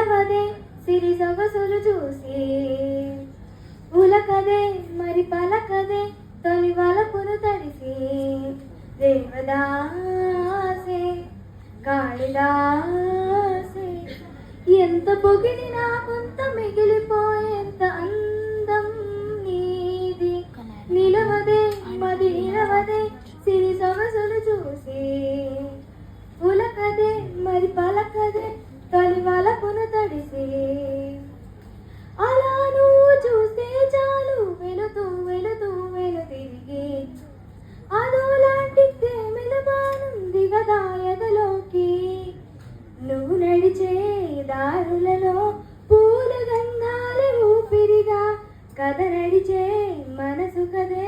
నిలవదే సిరి సొగసులు చూసి, ఉలకదే మరి పలకదే తొలి వలపును తడిసి, దేవదాసే కాళిదాసే ఎంత పొగిడినా కొంత మిగిలిపోయేంత అందం నీది. నిలవదే మది నిలవదే సిరి సొగసులు చూసి, ఉలకదే మరి పలకదే తొలి వలపును తడిసి, అలా నువ్వు చూస్తే చాలు వెళుతూ వెళుతూ వెనుతిరిగి, అదోలాంటి ప్రేమిల బాణం దిగదా ఎదలోకి. నువ్వు నడిచే దారులలో పూల గంధాల ఊపిరిగా, కథ నడిచే మనసు కదే